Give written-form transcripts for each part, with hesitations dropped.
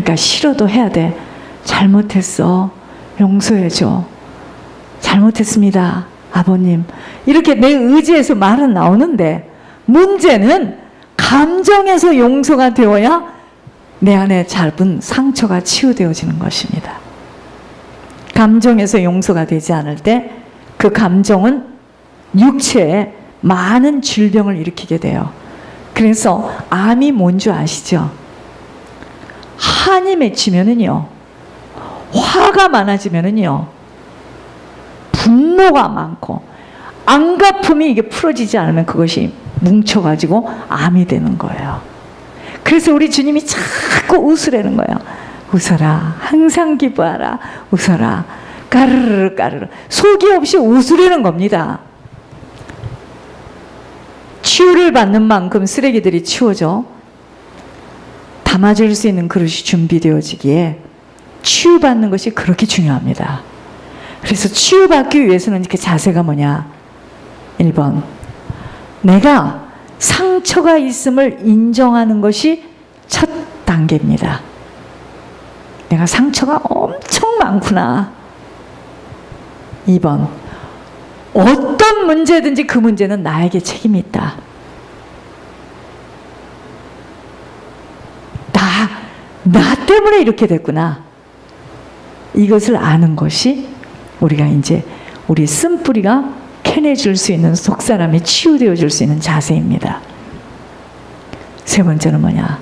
그러니까 싫어도 해야 돼. 잘못했어. 용서해줘. 잘못했습니다. 아버님. 이렇게 내 의지에서 말은 나오는데 문제는 감정에서 용서가 되어야 내 안에 짧은 상처가 치유되어지는 것입니다. 감정에서 용서가 되지 않을 때 그 감정은 육체에 많은 질병을 일으키게 돼요. 그래서 암이 뭔지 아시죠? 한이 맺히면은요, 화가 많아지면은요, 분노가 많고 안가품이 이게 풀어지지 않으면 그것이 뭉쳐가지고 암이 되는 거예요. 그래서 우리 주님이 자꾸 웃으라는 거예요. 웃어라. 항상 기뻐하라. 웃어라. 까르르 까르르. 속이 없이 웃으라는 겁니다. 치유를 받는 만큼 쓰레기들이 치워져 담아줄 수 있는 그릇이 준비되어지기에 치유받는 것이 그렇게 중요합니다. 그래서 치유받기 위해서는 그 자세가 뭐냐? 1번, 내가 상처가 있음을 인정하는 것이 첫 단계입니다. 내가 상처가 엄청 많구나. 2번, 어떤 문제든지 그 문제는 나에게 책임이 있다. 나 때문에 이렇게 됐구나. 이것을 아는 것이 우리가 이제 우리 쓴뿌리가 캐내줄 수 있는, 속사람이 치유되어 줄 수 있는 자세입니다. 세 번째는 뭐냐?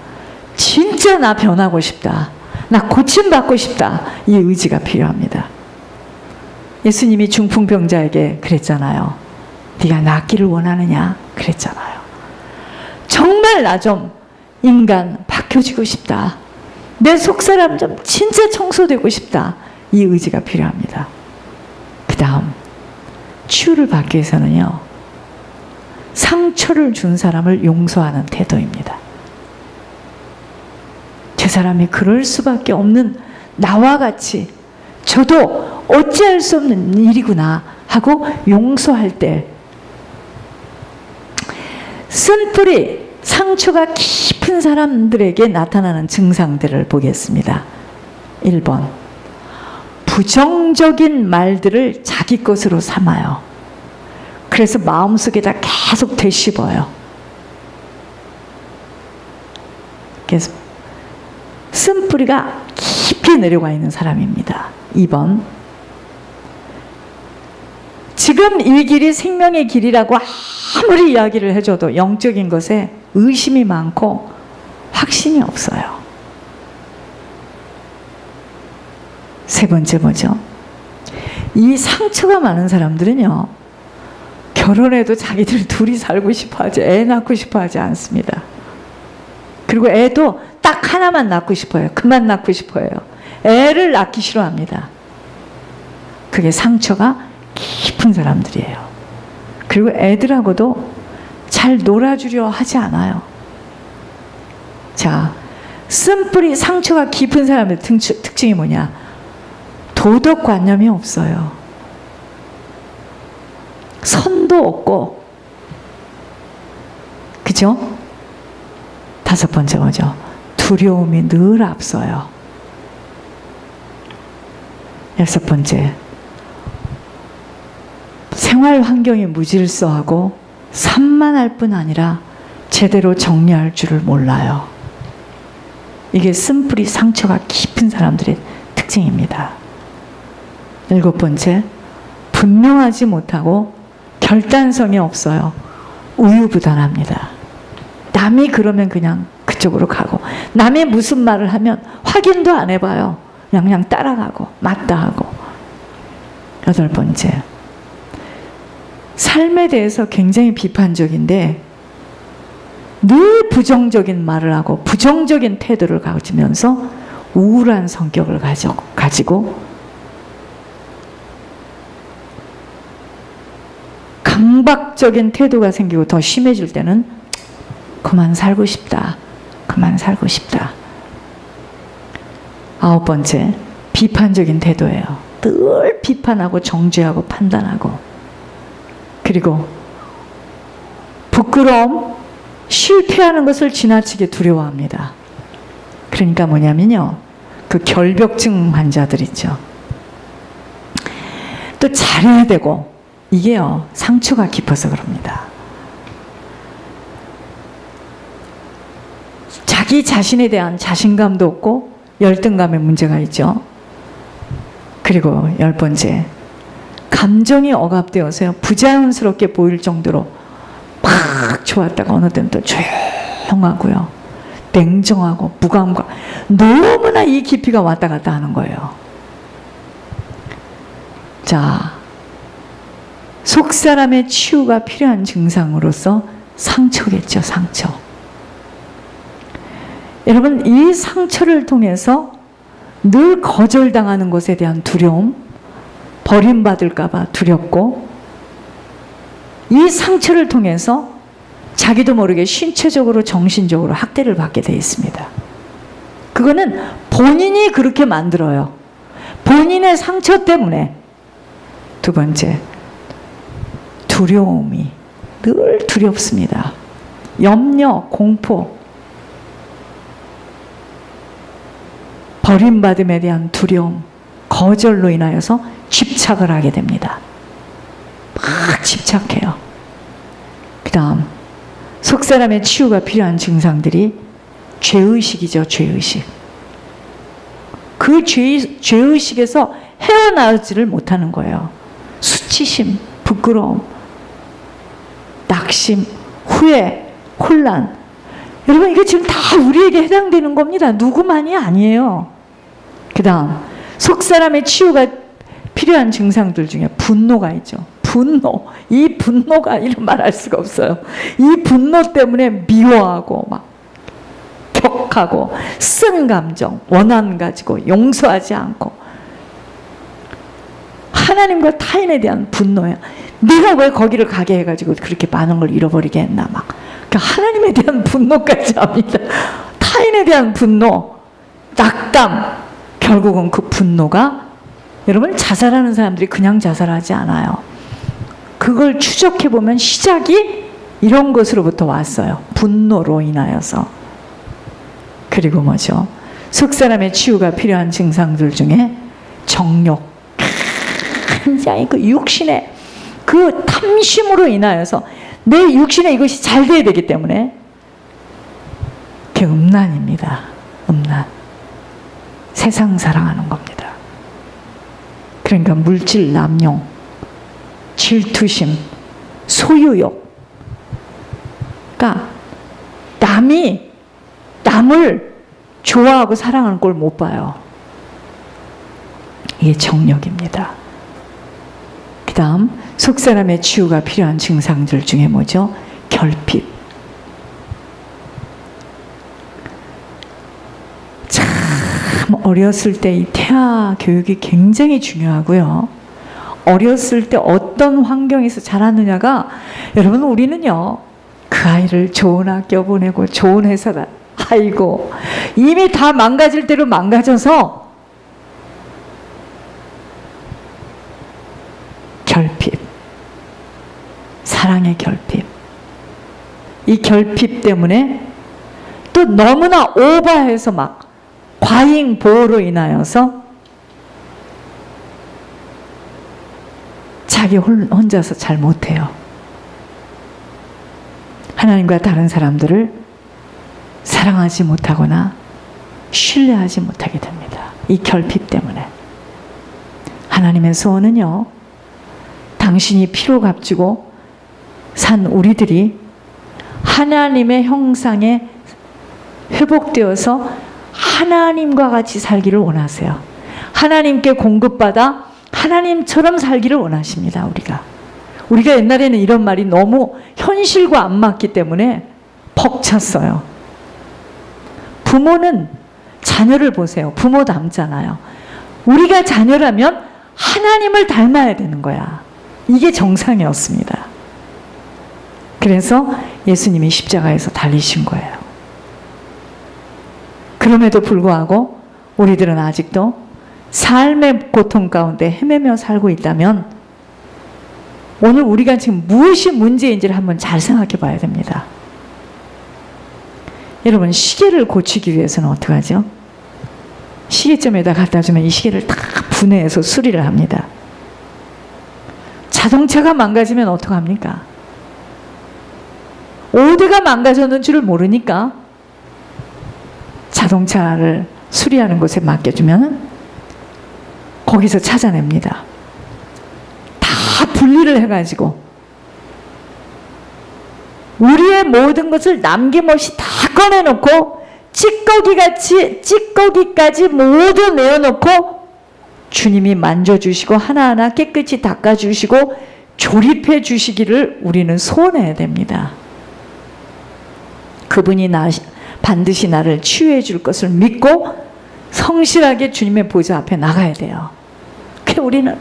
진짜 나 변하고 싶다. 나 고침받고 싶다. 이 의지가 필요합니다. 예수님이 중풍병자에게 그랬잖아요. 네가 낫기를 원하느냐? 그랬잖아요. 정말 나 좀 인간 바뀌어지고 싶다. 내 속사람 좀 진짜 청소되고 싶다. 이 의지가 필요합니다. 그 다음 치유를 받기 위해서는요, 상처를 준 사람을 용서하는 태도입니다. 저 사람이 그럴 수밖에 없는 나와 같이 저도 어찌할 수 없는 일이구나 하고 용서할 때 쓴뿌리, 상처가 깊은 사람들에게 나타나는 증상들을 보겠습니다. 1번, 부정적인 말들을 자기 것으로 삼아요. 그래서 마음속에다 계속 되씹어요. 그래서 쓴뿌리가 깊이 내려가 있는 사람입니다. 2번, 지금 이 길이 생명의 길이라고 아무리 이야기를 해줘도 영적인 것에 의심이 많고 확신이 없어요. 세 번째 뭐죠? 이 상처가 많은 사람들은요, 결혼해도 자기들 둘이 살고 싶어 하지, 애 낳고 싶어 하지 않습니다. 그리고 애도 딱 하나만 낳고 싶어요. 그만 낳고 싶어요. 애를 낳기 싫어합니다. 그게 상처가 깊은 사람들이에요. 그리고 애들하고도 잘 놀아주려 하지 않아요. 자, 쓴뿌리, 상처가 깊은 사람의 특징이 뭐냐? 도덕관념이 없어요. 선도 없고, 그죠? 다섯 번째 뭐죠? 두려움이 늘 앞서요. 여섯 번째, 생활 환경이 무질서하고 산만할 뿐 아니라 제대로 정리할 줄을 몰라요. 이게 쓴뿌리, 상처가 깊은 사람들의 특징입니다. 일곱 번째, 분명하지 못하고 결단성이 없어요. 우유부단합니다. 남이 그러면 그냥 그쪽으로 가고, 남이 무슨 말을 하면 확인도 안 해봐요. 그냥 따라가고 맞다 하고. 여덟 번째, 삶에 대해서 굉장히 비판적인데 늘 부정적인 말을 하고 부정적인 태도를 가지면서 우울한 성격을 가지고 강박적인 태도가 생기고 더 심해질 때는 그만 살고 싶다. 그만 살고 싶다. 아홉 번째, 비판적인 태도예요. 늘 비판하고 정죄하고 판단하고, 그리고 부끄러움, 실패하는 것을 지나치게 두려워합니다. 그러니까 뭐냐면요, 그 결벽증 환자들 있죠. 또 잘해야 되고, 이게요, 상처가 깊어서 그럽니다. 자기 자신에 대한 자신감도 없고 열등감의 문제가 있죠. 그리고 10번째, 감정이 억압되어서요, 부자연스럽게 보일 정도로 막 좋았다가 어느 때는 또 조용하고요, 냉정하고 무감각, 너무나 이 깊이가 왔다 갔다 하는 거예요. 자, 속사람의 치유가 필요한 증상으로서 상처겠죠, 상처. 여러분, 이 상처를 통해서 늘 거절당하는 것에 대한 두려움, 버림받을까봐 두렵고, 이 상처를 통해서 자기도 모르게 신체적으로 정신적으로 학대를 받게 되어 있습니다. 그거는 본인이 그렇게 만들어요. 본인의 상처 때문에. 두 번째, 두려움이 늘 두렵습니다. 염려, 공포, 버림받음에 대한 두려움, 거절로 인하여서 집착을 하게 됩니다. 막 집착해요. 그 다음, 속사람의 치유가 필요한 증상들이 죄의식이죠, 죄의식. 그 죄의식에서 헤어나오지를 못하는 거예요. 수치심, 부끄러움, 낙심, 후회, 혼란. 여러분, 이게 지금 다 우리에게 해당되는 겁니다. 누구만이 아니에요. 그 다음, 속사람의 치유가 필요한 증상들 중에 분노가 있죠. 분노. 이 분노가 이런 말할 수가 없어요. 이 분노 때문에 미워하고 막 격하고 쓴 감정, 원한 가지고 용서하지 않고, 하나님과 타인에 대한 분노야. 내가 왜 거기를 가게 해가지고 그렇게 많은 걸 잃어버리게 했나 막. 그러니까 하나님에 대한 분노까지 합니다. 타인에 대한 분노, 낙담. 결국은 그 분노가, 여러분, 자살하는 사람들이 그냥 자살하지 않아요. 그걸 추적해보면 시작이 이런 것으로부터 왔어요. 분노로 인하여서. 그리고 뭐죠? 속사람의 치유가 필요한 증상들 중에 정욕, 굉장히 그 육신의 그 탐심으로 인하여서 내 육신에 이것이 잘 돼야 되기 때문에 그게 음란입니다. 음란. 세상 사랑하는 겁니다. 그러니까 물질 남용, 질투심, 소유욕. 그러니까 남을 좋아하고 사랑하는 걸 못 봐요. 이게 정욕입니다. 그 다음, 속사람의 치유가 필요한 증상들 중에 뭐죠? 결핍. 참 어렸을 때 이 태아 교육이 굉장히 중요하고요. 어렸을 때 어떤 환경에서 자랐느냐가, 여러분, 우리는요, 그 아이를 좋은 학교 보내고 좋은 회사다, 아이고, 이미 다 망가질 대로 망가져서 결핍, 사랑의 결핍. 이 결핍 때문에 또 너무나 오버해서 막 과잉 보호로 인하여서 자기 혼자서 잘 못해요. 하나님과 다른 사람들을 사랑하지 못하거나 신뢰하지 못하게 됩니다. 이 결핍 때문에. 하나님의 소원은요, 당신이 피로 값지고 산 우리들이 하나님의 형상에 회복되어서 하나님과 같이 살기를 원하세요. 하나님께 공급받아 하나님처럼 살기를 원하십니다. 우리가 옛날에는 이런 말이 너무 현실과 안 맞기 때문에 벅찼어요. 부모는 자녀를 보세요. 부모 닮잖아요. 우리가 자녀라면 하나님을 닮아야 되는 거야. 이게 정상이었습니다. 그래서 예수님이 십자가에서 달리신 거예요. 그럼에도 불구하고 우리들은 아직도 삶의 고통 가운데 헤매며 살고 있다면, 오늘 우리가 지금 무엇이 문제인지를 한번 잘 생각해 봐야 됩니다. 여러분, 시계를 고치기 위해서는 어떻게 하죠? 시계점에다 갖다 주면 이 시계를 다 분해해서 수리를 합니다. 자동차가 망가지면 어떡합니까? 어디가 망가졌는 줄을 모르니까 자동차를 수리하는 곳에 맡겨주면 거기서 찾아냅니다. 다 분리를 해가지고 우리의 모든 것을 남김없이 다 꺼내놓고 찌꺼기까지 모두 내어놓고 주님이 만져주시고 하나하나 깨끗이 닦아주시고 조립해 주시기를 우리는 소원해야 됩니다. 그분이 반드시 나를 치유해 줄 것을 믿고 성실하게 주님의 보좌 앞에 나가야 돼요. 그 우리는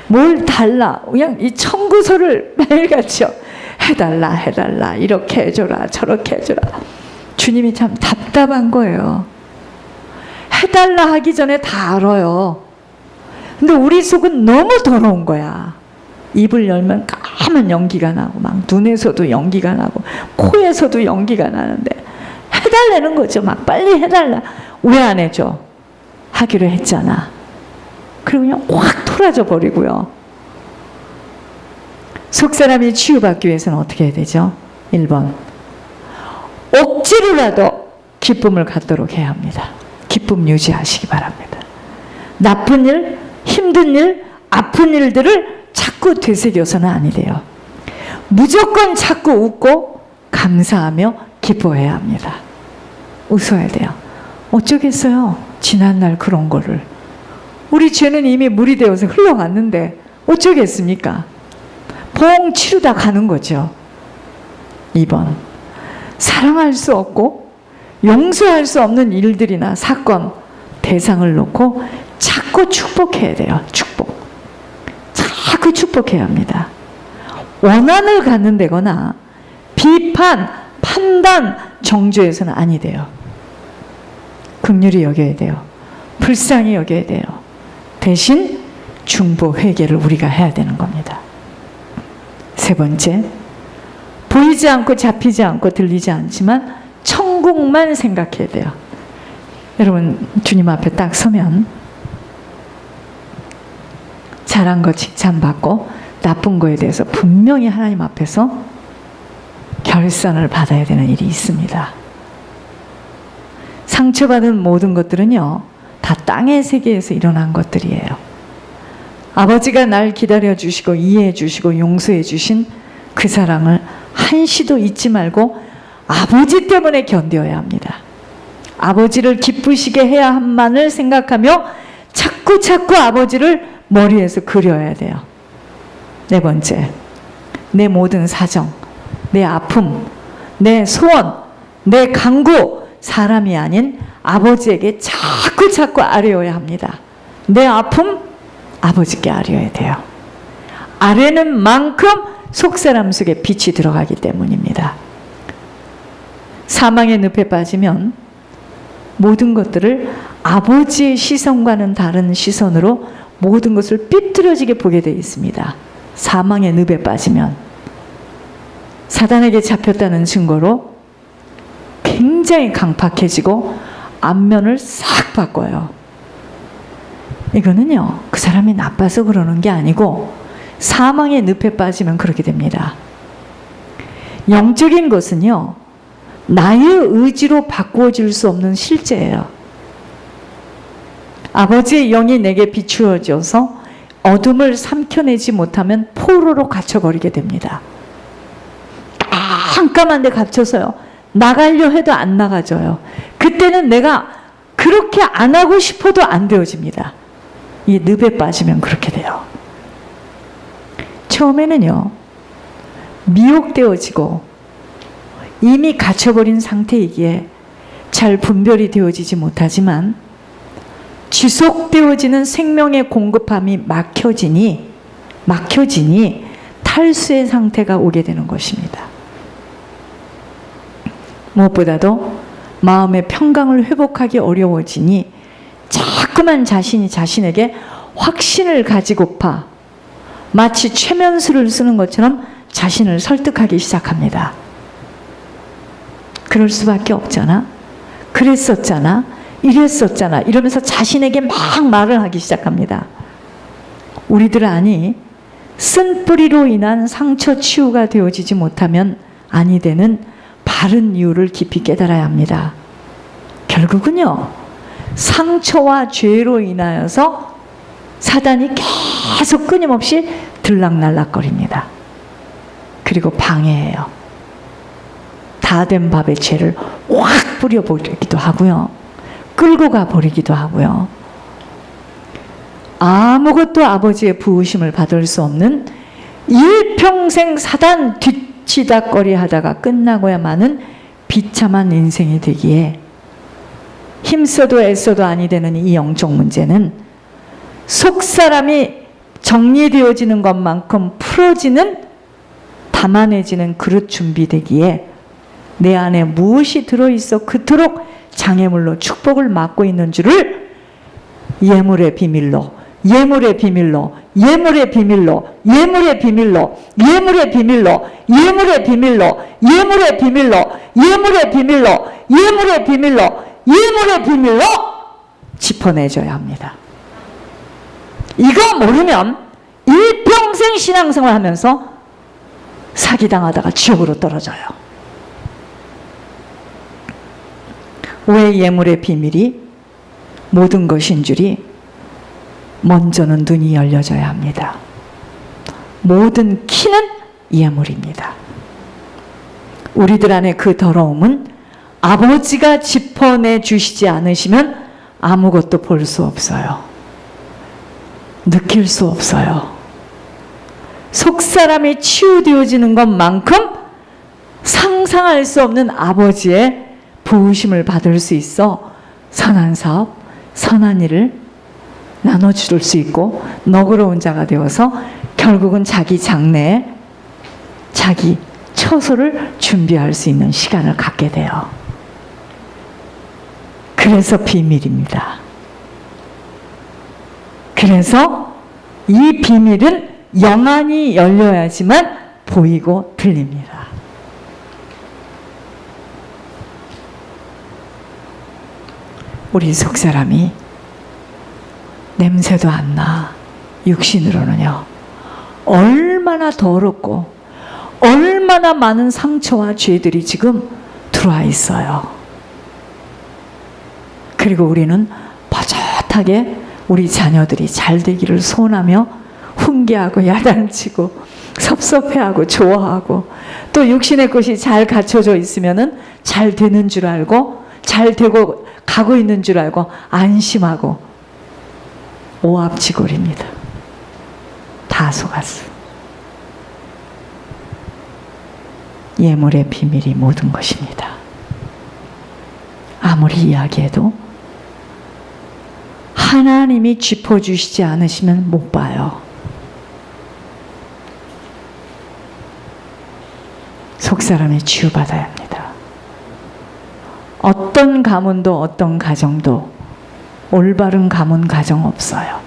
뭘 달라, 그냥 이 청구서를 매일같이 해달라 이렇게 해줘라 저렇게 해줘라. 주님이 참 답답한 거예요. 해달라 하기 전에 다 알아요. 근데 우리 속은 너무 더러운 거야. 입을 열면 까만 연기가 나고 막 눈에서도 연기가 나고 코에서도 연기가 나는데 해달라는 거죠. 막 빨리 해달라. 왜 안 해줘? 하기로 했잖아. 그리고 그냥 확 토라져 버리고요. 속사람이 치유받기 위해서는 어떻게 해야 되죠? 1번, 억지로라도 기쁨을 갖도록 해야 합니다. 기쁨 유지하시기 바랍니다. 나쁜 일, 힘든 일, 아픈 일들을 자꾸 되새겨서는 아니 돼요. 무조건 자꾸 웃고 감사하며 기뻐해야 합니다. 웃어야 돼요. 어쩌겠어요. 지난날 그런 거를. 우리 죄는 이미 물이 되어서 흘러갔는데 어쩌겠습니까? 봉 치르다 가는 거죠. 2번, 사랑할 수 없고 용서할 수 없는 일들이나 사건, 대상을 놓고 자꾸 축복해야 돼요. 자꾸 축복해야 합니다. 원한을 갖는다거나 비판, 판단, 정죄해서는 아니 돼요. 긍휼히 여겨야 돼요. 불쌍히 여겨야 돼요. 대신 중보 회개를 우리가 해야 되는 겁니다. 3번째, 보이지 않고 잡히지 않고 들리지 않지만 천국만 생각해야 돼요. 여러분 주님 앞에 딱 서면 잘한 거 칭찬받고 나쁜 거에 대해서 분명히 하나님 앞에서 결산을 받아야 되는 일이 있습니다. 상처받은 모든 것들은요, 다 땅의 세계에서 일어난 것들이에요. 아버지가 날 기다려주시고 이해해주시고 용서해주신 그 사랑을 한시도 잊지 말고 아버지 때문에 견뎌야 합니다. 아버지를 기쁘시게 해야 함만을 생각하며 자꾸 아버지를 머리에서 그려야 돼요. 4번째, 내 모든 사정, 내 아픔, 내 소원, 내 간구, 사람이 아닌 아버지에게 자꾸 아뢰어야 합니다. 내 아픔, 아버지께 아뢰어야 돼요. 아뢰는 만큼 속사람 속에 빛이 들어가기 때문입니다. 사망의 늪에 빠지면 모든 것들을 아버지의 시선과는 다른 시선으로 모든 것을 삐뚤어지게 보게 되어 있습니다. 사망의 늪에 빠지면 사단에게 잡혔다는 증거로 굉장히 강팍해지고 안면을 싹 바꿔요. 이거는요, 그 사람이 나빠서 그러는 게 아니고 사망의 늪에 빠지면 그렇게 됩니다. 영적인 것은요, 나의 의지로 바꾸어질 수 없는 실제예요. 아버지의 영이 내게 비추어져서 어둠을 삼켜내지 못하면 포로로 갇혀버리게 됩니다. 깜깜한 데 갇혀서요, 나가려 해도 안 나가져요. 그때는 내가 그렇게 안 하고 싶어도 안 되어집니다. 이 늪에 빠지면 그렇게 돼요. 처음에는요, 미혹되어지고 이미 갇혀버린 상태이기에 잘 분별이 되어지지 못하지만 지속되어지는 생명의 공급함이 막혀지니 탈수의 상태가 오게 되는 것입니다. 무엇보다도 마음의 평강을 회복하기 어려워지니 자꾸만 자신이 자신에게 확신을 가지고파 마치 최면수를 쓰는 것처럼 자신을 설득하기 시작합니다. 그럴 수밖에 없잖아. 그랬었잖아. 이랬었잖아. 이러면서 자신에게 막 말을 하기 시작합니다. 우리들 아니 쓴뿌리로 인한 상처 치유가 되어지지 못하면 아니 되는 바른 이유를 깊이 깨달아야 합니다. 결국은요, 상처와 죄로 인하여서 사단이 계속 끊임없이 들락날락거립니다. 그리고 방해해요. 다 된 밥에 죄를 확 뿌려버리기도 하고요. 끌고 가버리기도 하고요. 아무것도 아버지의 부으심을 받을 수 없는 일평생 사단 뒤치다거리 하다가 끝나고야만은 비참한 인생이 되기에 힘써도 애써도 아니 되는 이 영적 문제는 속사람이 정리되어지는 것만큼 풀어지는 담아내지는 그릇 준비되기에 내 안에 무엇이 들어있어 그토록 장애물로 축복을 막고 있는 줄을 예물의 비밀로 예물의 비밀로 예물의 비밀로 예물의 비밀로 예물의 비밀로 예물의 비밀로 예물의 비밀로 예물의 비밀로 예물의 비밀로 예물의 비밀로 짚어내줘야 합니다. 이거 모르면 일평생 신앙생활 하면서 사기당하다가 지옥으로 떨어져요. 왜 예물의 비밀이 모든 것인 줄이 먼저는 눈이 열려져야 합니다. 모든 키는 예물입니다. 우리들 안에 그 더러움은 아버지가 짚어내 주시지 않으시면 아무것도 볼 수 없어요. 느낄 수 없어요. 속사람이 치유되어지는 것만큼 상상할 수 없는 아버지의 부으심을 받을 수 있어 선한 사업, 선한 일을 나눠줄 수 있고 너그러운 자가 되어서 결국은 자기 장래에 자기 처소를 준비할 수 있는 시간을 갖게 돼요. 그래서 비밀입니다. 그래서 이 비밀은 영안이 열려야지만 보이고 들립니다. 우리 속사람이 냄새도 안 나. 육신으로는요. 얼마나 더럽고 얼마나 많은 상처와 죄들이 지금 들어와 있어요. 그리고 우리는 버젓하게 우리 자녀들이 잘 되기를 소원하며 훈계하고 야단치고 섭섭해하고 좋아하고 또 육신의 것이 잘 갖춰져 있으면은 잘 되는 줄 알고 잘 되고 가고 있는 줄 알고 안심하고 오합지졸입니다. 다 속았어. 예물의 비밀이 모든 것입니다. 아무리 이야기해도 하나님이 짚어주시지 않으시면 못 봐요. 속사람이 치유받아야 합니다. 어떤 가문도 어떤 가정도 올바른 가문 가정 없어요.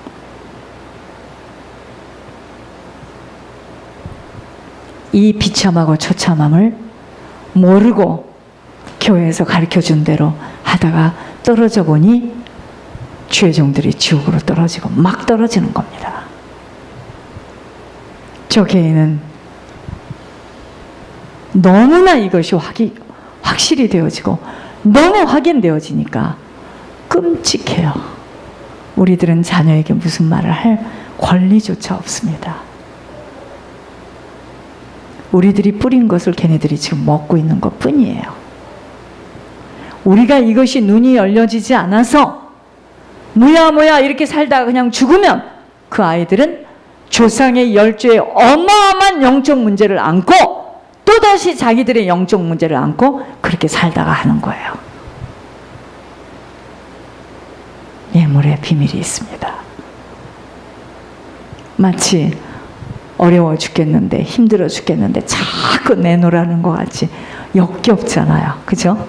이 비참하고 처참함을 모르고 교회에서 가르쳐준 대로 하다가 떨어져 보니 죄종들이 지옥으로 떨어지고 막 떨어지는 겁니다. 저 교회는 너무나 이것이 확실히 되어지고 너무 확인되어지니까 끔찍해요. 우리들은 자녀에게 무슨 말을 할 권리조차 없습니다. 우리들이 뿌린 것을 걔네들이 지금 먹고 있는 것 뿐이에요. 우리가 이것이 눈이 열려지지 않아서 뭐야 이렇게 살다가 그냥 죽으면 그 아이들은 조상의 열조의 어마어마한 영적 문제를 안고 또다시 자기들의 영적 문제를 안고 그렇게 살다가 하는 거예요. 예물의 비밀이 있습니다. 마치 어려워 죽겠는데 힘들어 죽겠는데 자꾸 내놓으라는 것 같이 역겹잖아요. 그죠?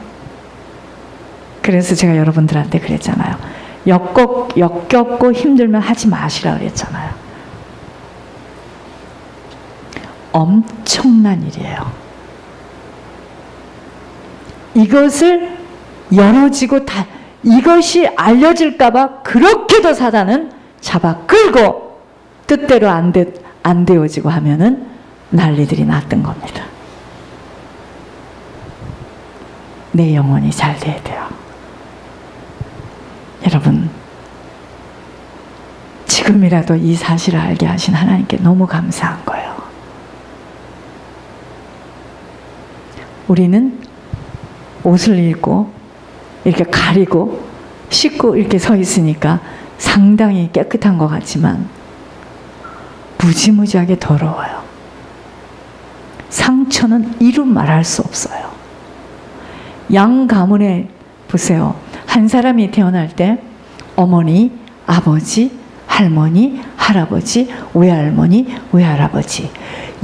그래서 제가 여러분들한테 그랬잖아요. 역겹고 힘들면 하지 마시라 그랬잖아요. 엄청난 일이에요. 이것을 열어지고 이것이 알려질까봐 그렇게도 사단은 잡아 끌고 뜻대로 안 되어지고 하면은 난리들이 났던 겁니다. 내 영혼이 잘 돼야 돼요. 여러분, 지금이라도 이 사실을 알게 하신 하나님께 너무 감사한 거예요. 우리는 옷을 입고 이렇게 가리고 씻고 이렇게 서 있으니까 상당히 깨끗한 것 같지만 무지무지하게 더러워요. 상처는 이루 말할 수 없어요. 양 가문에 보세요. 한 사람이 태어날 때 어머니, 아버지, 할머니, 할아버지, 외할머니, 외할아버지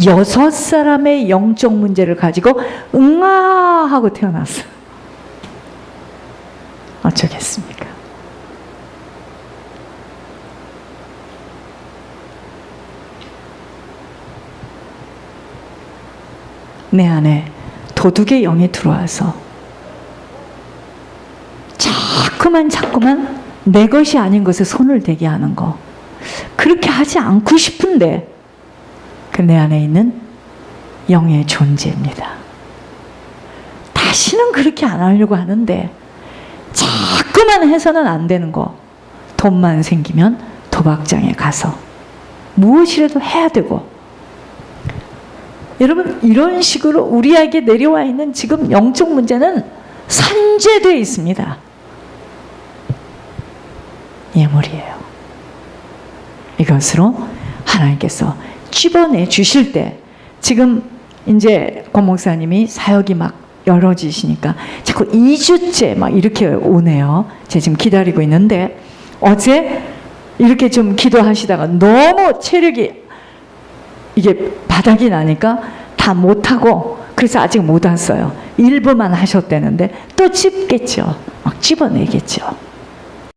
6사람의 영적 문제를 가지고 응아 하고 태어났어요. 어쩌겠습니까? 내 안에 도둑의 영이 들어와서 자꾸만 내 것이 아닌 것에 손을 대게 하는 거, 그렇게 하지 않고 싶은데 그 내 안에 있는 영의 존재입니다. 다시는 그렇게 안 하려고 하는데 자꾸만 해서는 안 되는 거, 돈만 생기면 도박장에 가서 무엇이라도 해야 되고, 여러분 이런 식으로 우리에게 내려와 있는 지금 영적 문제는 산재되어 있습니다. 예물이에요. 이것으로 하나님께서 찝어내 주실 때, 지금 이제 권 목사님이 사역이 막 열어지시니까 자꾸 2주째 막 이렇게 오네요. 제가 지금 기다리고 있는데, 어제 이렇게 좀 기도하시다가 너무 체력이 이게 바닥이 나니까 다 못하고, 그래서 아직 못 왔어요. 일부만 하셨다는데 또 찝겠죠. 막 찝어내겠죠.